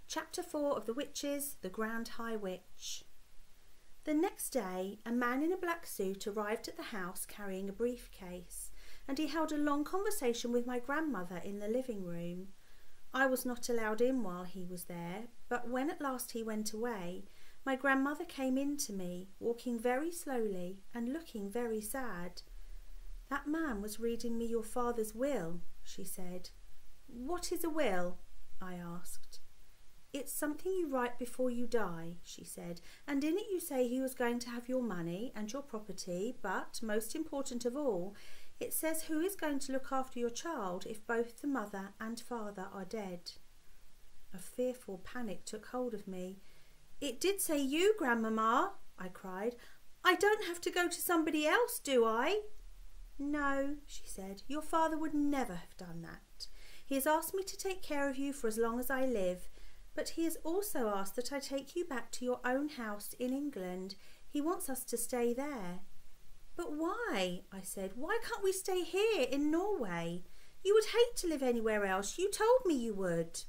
Chapter 4 of The Witches, The Grand High Witch. The next day, a man in a black suit arrived at the house carrying a briefcase, and he held a long conversation with my grandmother in the living room. I was not allowed in while he was there, but when at last he went away, my grandmother came in to me, walking very slowly and looking very sad. "That man was reading me your father's will," she said. "What is a will?" I asked. "It's something you write before you die," she said, "and in it you say he was going to have your money and your property, but, most important of all, it says who is going to look after your child if both the mother and father are dead." A fearful panic took hold of me. "It did say you, Grandmamma," I cried. "I don't have to go to somebody else, do I?" "No," she said, "your father would never have done that. He has asked me to take care of you for as long as I live, but he has also asked that I take you back to your own house in England. He wants us to stay there." "But why?" I said. "Why can't we stay here in Norway? You would hate to live anywhere else. You told me you would."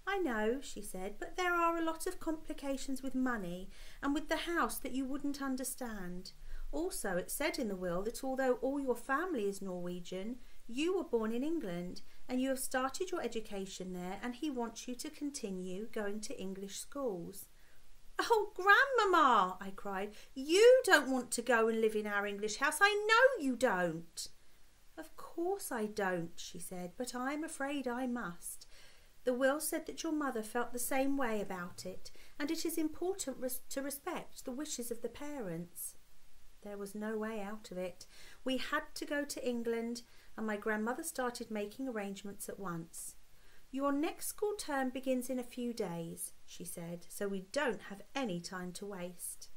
"I know," she said, "but there are a lot of complications with money and with the house that you wouldn't understand. Also, it said in the will that although all your family is Norwegian, you were born in England and you have started your education there, and he wants you to continue going to English schools." "Oh, Grandmamma," I cried, "you don't want to go and live in our English house. I know you don't." "Of course I don't," she said, "but I'm afraid I must. The will said that your mother felt the same way about it, and it is important to respect the wishes of the parents." There was no way out of it. We had to go to England, and my grandmother started making arrangements at once. "Your next school term begins in a few days," she said, "so we don't have any time to waste."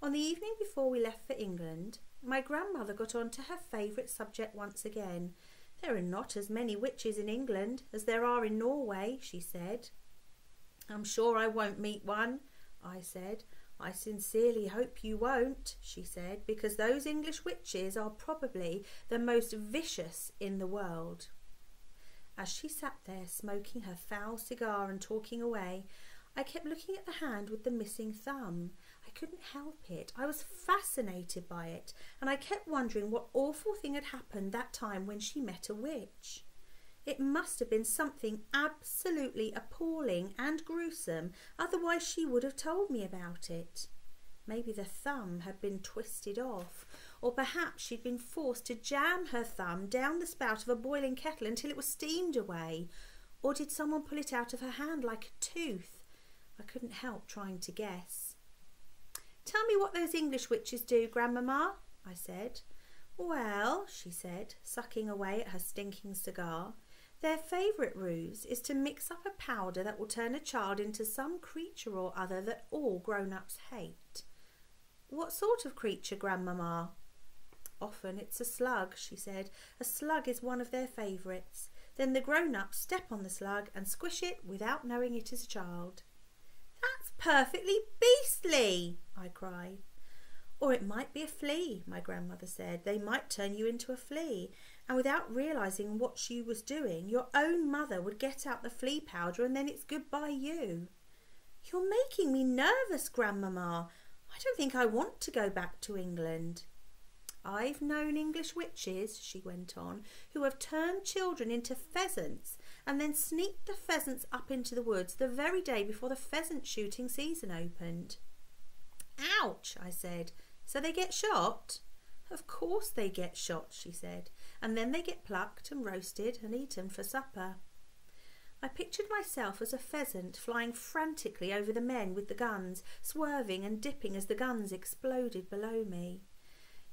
On the evening before we left for England, my grandmother got on to her favourite subject once again. "There are not as many witches in England as there are in Norway," she said. "I'm sure I won't meet one," I said. "I sincerely hope you won't," she said, "because those English witches are probably the most vicious in the world." As she sat there smoking her foul cigar and talking away, I kept looking at the hand with the missing thumb. I couldn't help it. I was fascinated by it, and I kept wondering what awful thing had happened that time when she met a witch. It must have been something absolutely appalling and gruesome, otherwise she would have told me about it. Maybe the thumb had been twisted off, or perhaps she'd been forced to jam her thumb down the spout of a boiling kettle until it was steamed away, or did someone pull it out of her hand like a tooth? I couldn't help trying to guess. "Tell me what those English witches do, Grandmamma," I said. "Well," she said, sucking away at her stinking cigar, "their favourite ruse is to mix up a powder that will turn a child into some creature or other that all grown-ups hate." "What sort of creature, Grandmamma?" "Often it's a slug," she said. "A slug is one of their favourites. Then the grown-ups step on the slug and squish it without knowing it is a child." "That's perfectly beastly," I cried. "Or it might be a flea," my grandmother said. "They might turn you into a flea, and without realising what she was doing, your own mother would get out the flea powder and then it's goodbye you." "You're making me nervous, Grandmamma. I don't think I want to go back to England." "I've known English witches," she went on, "who have turned children into pheasants and then sneaked the pheasants up into the woods the very day before the pheasant shooting season opened." "Ouch," I said. "So they get shot?" "Of course they get shot," she said, "and then they get plucked and roasted and eaten for supper." I pictured myself as a pheasant flying frantically over the men with the guns, swerving and dipping as the guns exploded below me.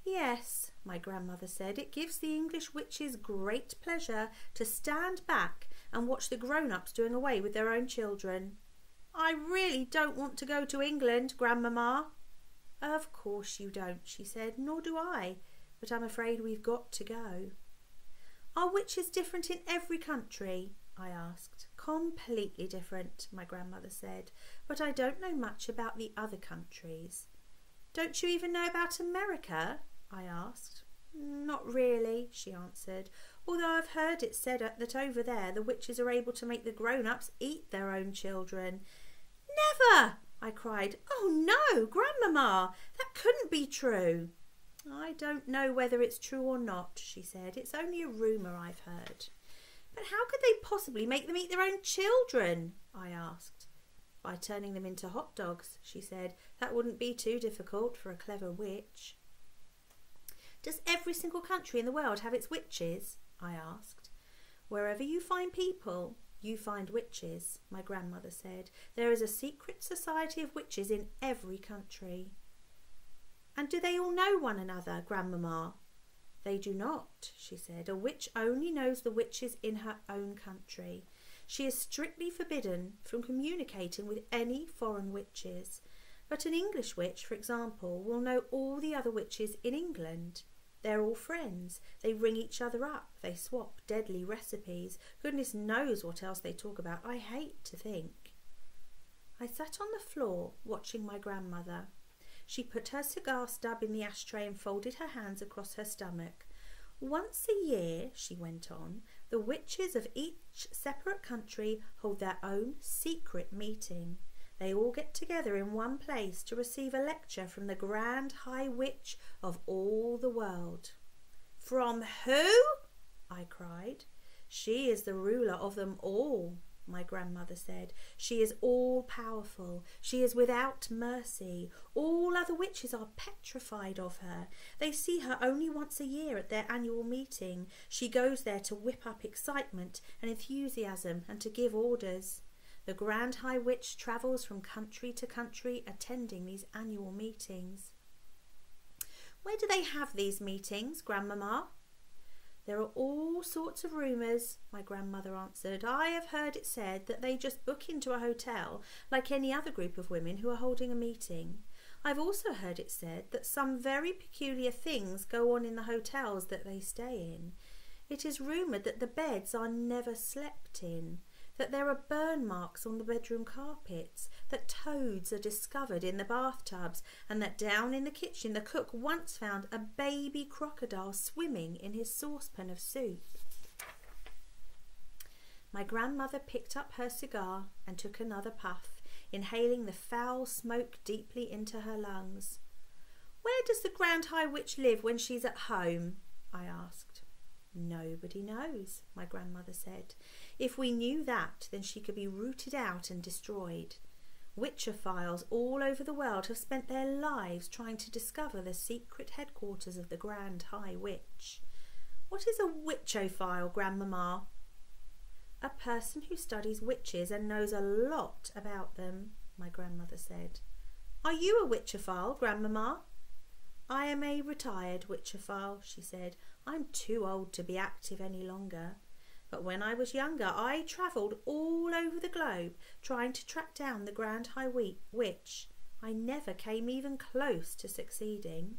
"Yes," my grandmother said, "it gives the English witches great pleasure to stand back and watch the grown-ups doing away with their own children." "I really don't want to go to England, Grandmamma." "Of course you don't," she said, "nor do I, but I'm afraid we've got to go." "Are witches different in every country?" I asked. "Completely different," my grandmother said, "but I don't know much about the other countries." "Don't you even know about America?" I asked. "Not really," she answered. although I've heard it said that over there the witches are able to make the grown-ups eat their own children." "Never!" I cried. "Oh no, Grandmama, that couldn't be true." "I don't know whether it's true or not," she said. "It's only a rumour I've heard." "But how could they possibly make them eat their own children?" I asked. "By turning them into hot dogs," she said. "That wouldn't be too difficult for a clever witch." "Does every single country in the world have its witches?" I asked. "Wherever you find people, you find witches," my grandmother said. "There is a secret society of witches in every country." "And do they all know one another, Grandmama?" "They do not," she said. "A witch only knows the witches in her own country. She is strictly forbidden from communicating with any foreign witches. But an English witch, for example, will know all the other witches in England. They're all friends. They ring each other up. They swap deadly recipes. Goodness knows what else they talk about. I hate to think." I sat on the floor watching my grandmother. She put her cigar stub in the ashtray and folded her hands across her stomach. "Once a year," she went on, "the witches of each separate country hold their own secret meeting. They all get together in one place to receive a lecture from the Grand High Witch of all the world." "From who?" I cried. "She is the ruler of them all," my grandmother said. "She is all-powerful. She is without mercy. All other witches are petrified of her. They see her only once a year at their annual meeting. She goes there to whip up excitement and enthusiasm and to give orders. The Grand High Witch travels from country to country attending these annual meetings." "Where do they have these meetings, Grandmama?" "There are all sorts of rumours," my grandmother answered. "I have heard it said that they just book into a hotel like any other group of women who are holding a meeting. I've also heard it said that some very peculiar things go on in the hotels that they stay in. It is rumoured that the beds are never slept in, that there are burn marks on the bedroom carpets, that toads are discovered in the bathtubs, and that down in the kitchen the cook once found a baby crocodile swimming in his saucepan of soup." My grandmother picked up her cigar and took another puff, inhaling the foul smoke deeply into her lungs. "Where does the Grand High Witch live when she's at home?" I asked. "Nobody knows," my grandmother said. "If we knew that, then she could be rooted out and destroyed. Witchophiles all over the world have spent their lives trying to discover the secret headquarters of the Grand High Witch." "What is a witchophile, Grandmama?" "A person who studies witches and knows a lot about them," my grandmother said. "Are you a witchophile, Grandmama?" "I am a retired witchophile," she said. "I'm too old to be active any longer. But when I was younger, I travelled all over the globe trying to track down the Grand High Witch. I never came even close to succeeding."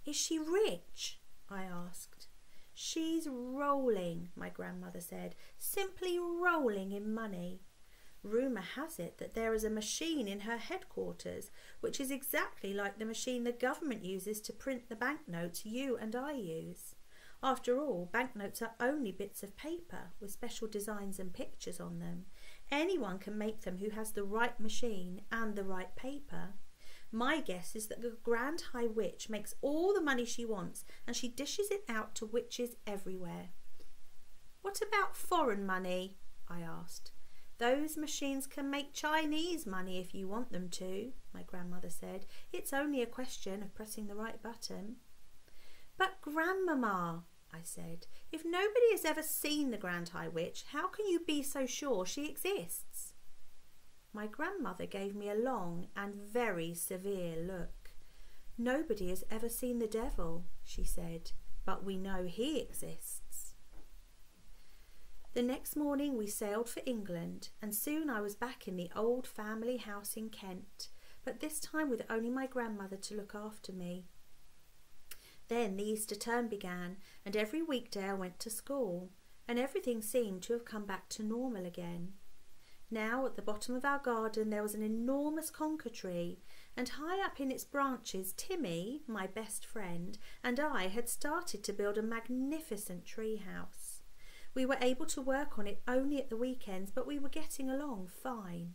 "Is she rich?" I asked. "She's rolling," my grandmother said, "simply rolling in money. Rumour has it that there is a machine in her headquarters which is exactly like the machine the government uses to print the banknotes you and I use. After all, banknotes are only bits of paper with special designs and pictures on them. Anyone can make them who has the right machine and the right paper. My guess is that the Grand High Witch makes all the money she wants and she dishes it out to witches everywhere." "What about foreign money?" I asked. "Those machines can make Chinese money if you want them to," my grandmother said. "It's only a question of pressing the right button." "But Grandmama," I said, "if nobody has ever seen the Grand High Witch, how can you be so sure she exists?" My grandmother gave me a long and very severe look. "Nobody has ever seen the devil," she said, "but we know he exists." The next morning we sailed for England, and soon I was back in the old family house in Kent, but this time with only my grandmother to look after me. Then the Easter term began, and every weekday I went to school, and everything seemed to have come back to normal again. Now at the bottom of our garden there was an enormous conker tree, and high up in its branches Timmy, my best friend, and I had started to build a magnificent tree house. We were able to work on it only at the weekends, but we were getting along fine.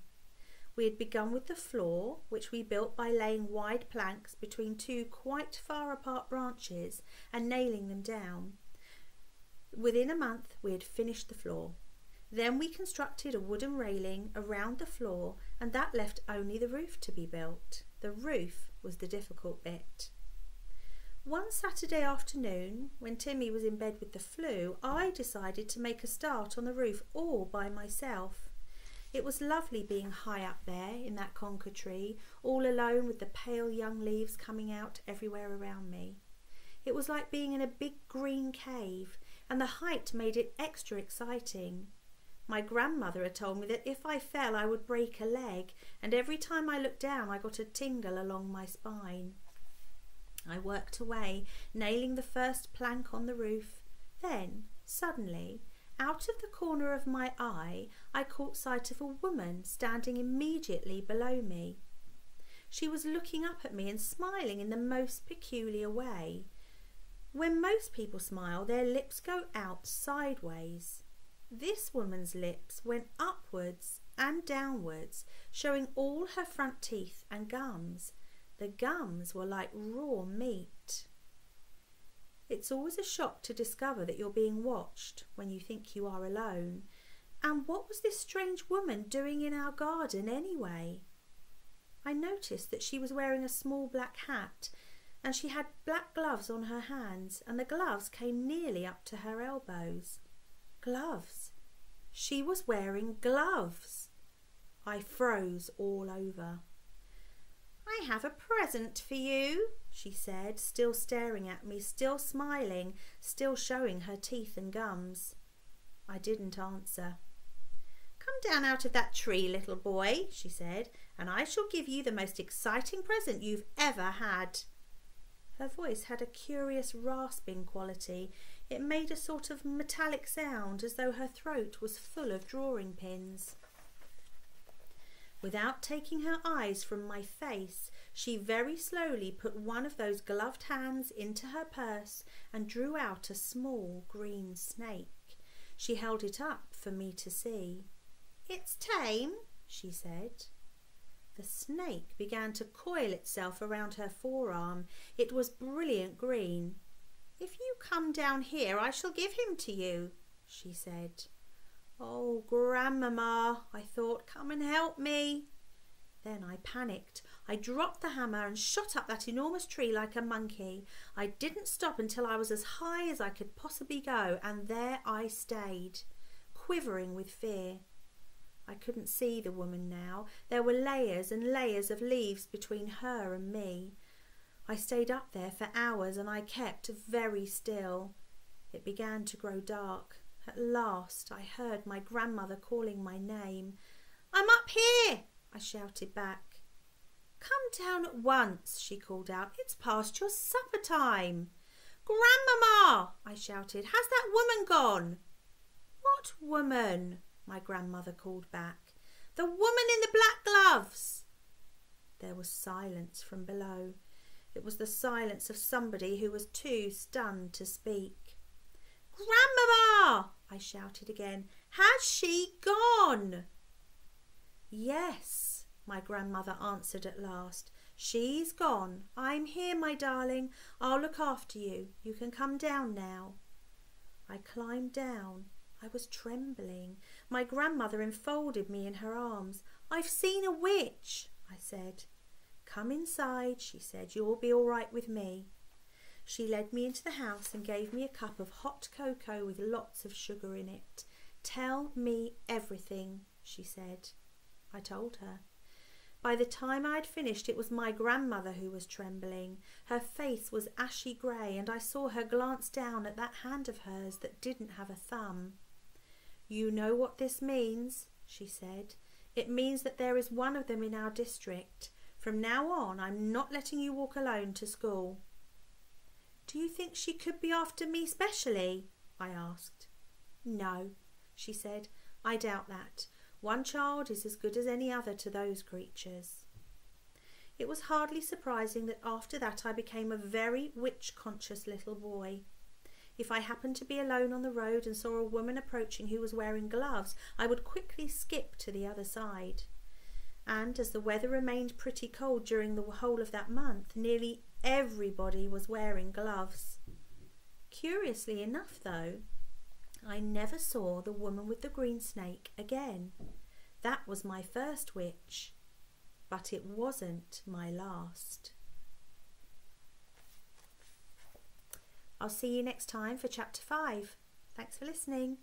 We had begun with the floor, which we built by laying wide planks between two quite far apart branches and nailing them down. Within a month we had finished the floor. Then we constructed a wooden railing around the floor, and that left only the roof to be built. The roof was the difficult bit. One Saturday afternoon, when Timmy was in bed with the flu, I decided to make a start on the roof all by myself. It was lovely being high up there in that conker tree, all alone with the pale young leaves coming out everywhere around me. It was like being in a big green cave, and the height made it extra exciting. My grandmother had told me that if I fell I would break a leg, and every time I looked down I got a tingle along my spine. I worked away, nailing the first plank on the roof. Then, suddenly, out of the corner of my eye, I caught sight of a woman standing immediately below me. She was looking up at me and smiling in the most peculiar way. When most people smile, their lips go out sideways. This woman's lips went upwards and downwards, showing all her front teeth and gums. The gums were like raw meat. It's always a shock to discover that you're being watched when you think you are alone. And what was this strange woman doing in our garden anyway? I noticed that she was wearing a small black hat, and she had black gloves on her hands, and the gloves came nearly up to her elbows. Gloves. She was wearing gloves. I froze all over. "I have a present for you," she said, still staring at me, still smiling, still showing her teeth and gums. I didn't answer. "Come down out of that tree, little boy," she said, "and I shall give you the most exciting present you've ever had." Her voice had a curious rasping quality. It made a sort of metallic sound, as though her throat was full of drawing pins. Without taking her eyes from my face, she very slowly put one of those gloved hands into her purse and drew out a small green snake. She held it up for me to see. "It's tame," she said. The snake began to coil itself around her forearm. It was brilliant green. "If you come down here, I shall give him to you," she said. "Oh, Grandmama," I thought, "come and help me." Then I panicked. I dropped the hammer and shot up that enormous tree like a monkey. I didn't stop until I was as high as I could possibly go, and there I stayed, quivering with fear. I couldn't see the woman now. There were layers and layers of leaves between her and me. I stayed up there for hours, and I kept very still. It began to grow dark. At last I heard my grandmother calling my name. "I'm up here," I shouted back. "Come down at once," she called out. "It's past your supper time." "Grandmama," I shouted, "has that woman gone?" "What woman?" my grandmother called back. "The woman in the black gloves." There was silence from below. It was the silence of somebody who was too stunned to speak. "Grandmama," I shouted again, "has she gone?" "Yes," my grandmother answered at last. "She's gone. I'm here, my darling. I'll look after you. You can come down now." I climbed down. I was trembling. My grandmother enfolded me in her arms. "I've seen a witch," I said. "Come inside," she said. "You'll be all right with me." She led me into the house and gave me a cup of hot cocoa with lots of sugar in it. "Tell me everything," she said. I told her. By the time I had finished, it was my grandmother who was trembling. Her face was ashy grey, and I saw her glance down at that hand of hers that didn't have a thumb. "You know what this means," she said. "It means that there is one of them in our district. From now on, I'm not letting you walk alone to school." "Do you think she could be after me specially?" I asked. "No," she said. "I doubt that. One child is as good as any other to those creatures." It was hardly surprising that after that I became a very witch-conscious little boy. If I happened to be alone on the road and saw a woman approaching who was wearing gloves, I would quickly skip to the other side. And as the weather remained pretty cold during the whole of that month, nearly everybody was wearing gloves. Curiously enough, though, I never saw the woman with the green snake again. That was my first witch, but it wasn't my last. I'll see you next time for chapter 5. Thanks for listening.